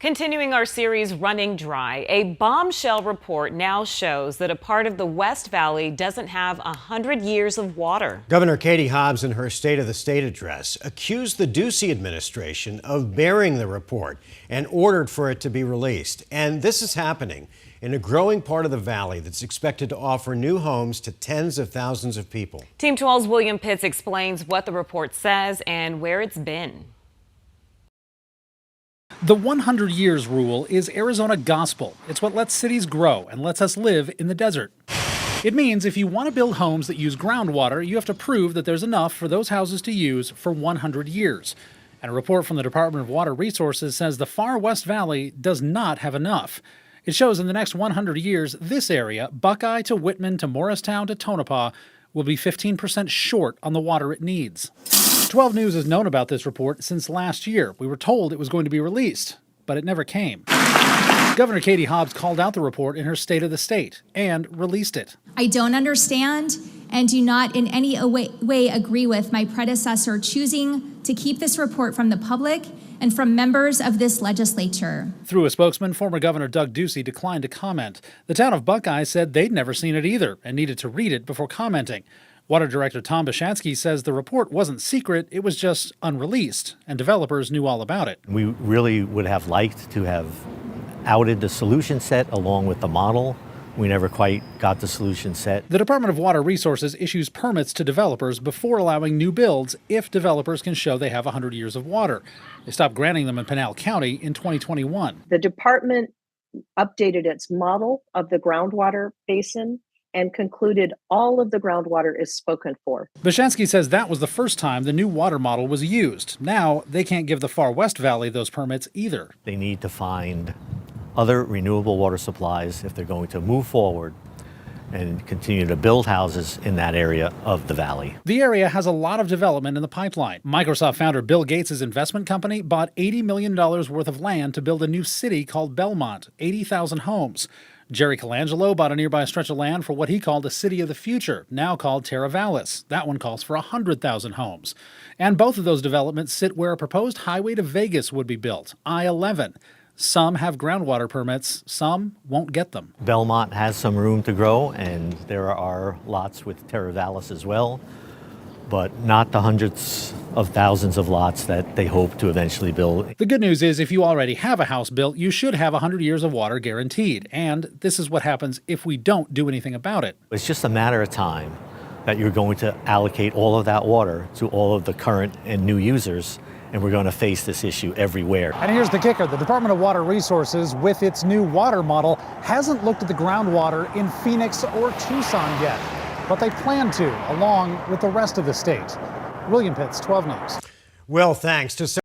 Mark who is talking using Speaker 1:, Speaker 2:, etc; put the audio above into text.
Speaker 1: Continuing our series Running Dry, a bombshell report now shows that a part of the West Valley doesn't have 100 years of water.
Speaker 2: Governor Katie Hobbs, in her State of the State address, accused the Ducey administration of burying the report and ordered for it to be released. And this is happening in a growing part of the valley that's expected to offer new homes to tens of thousands of people.
Speaker 1: Team 12's William Pitts explains what the report says and where it's been.
Speaker 3: The 100 years rule is Arizona gospel. It's what lets cities grow and lets us live in the desert. It means if you want to build homes that use groundwater, you have to prove that there's enough for those houses to use for 100 years. And a report from the Department of Water Resources says the far West Valley does not have enough. It shows in the next 100 years, this area, Buckeye to Whitman to Morristown to Tonopah, will be 15% short on the water it needs. 12 News has known about this report since last year. We were told it was going to be released, but it never came. Governor Katie Hobbs called out the report in her State of the State and released it.
Speaker 4: I don't understand and do not in any way agree with my predecessor choosing to keep this report from the public and from members of this legislature.
Speaker 3: Through a spokesman, former Governor Doug Ducey declined to comment. The town of Buckeye said they'd never seen it either and needed to read it before commenting. Water Director Tom Bishansky says the report wasn't secret, it was just unreleased, and developers knew all about it.
Speaker 5: We really would have liked to have outed the solution set along with the model. We never quite got the solution set.
Speaker 3: The Department of Water Resources issues permits to developers before allowing new builds if developers can show they have 100 years of water. They stopped granting them in Pinal County in 2021.
Speaker 6: The department updated its model of the groundwater basin and concluded all of the groundwater is spoken for.
Speaker 3: Bishansky says that was the first time the new water model was used. Now they can't give the far West Valley those permits either.
Speaker 5: They need to find other renewable water supplies if they're going to move forward and continue to build houses in that area of the valley.
Speaker 3: The area has a lot of development in the pipeline. Microsoft founder Bill Gates' investment company bought $80 million worth of land to build a new city called Belmont, 80,000 homes. Jerry Colangelo bought a nearby stretch of land for what he called a city of the future, now called Terra Vallis. That one calls for 100,000 homes. And both of those developments sit where a proposed highway to Vegas would be built, I-11. Some have groundwater permits, some won't get them.
Speaker 5: Belmont has some room to grow, and there are lots with Terra Vallis as well, but not the hundreds of thousands of lots that they hope to eventually build.
Speaker 3: The good news is if you already have a house built, you should have 100 years of water guaranteed. And this is what happens if we don't do anything about it.
Speaker 5: It's just a matter of time that you're going to allocate all of that water to all of the current and new users, and we're going to face this issue everywhere.
Speaker 3: And here's the kicker. The Department of Water Resources, with its new water model, hasn't looked at the groundwater in Phoenix or Tucson yet. But they plan to, along with the rest of the state. William Pitts, 12 News.
Speaker 2: Well, thanks to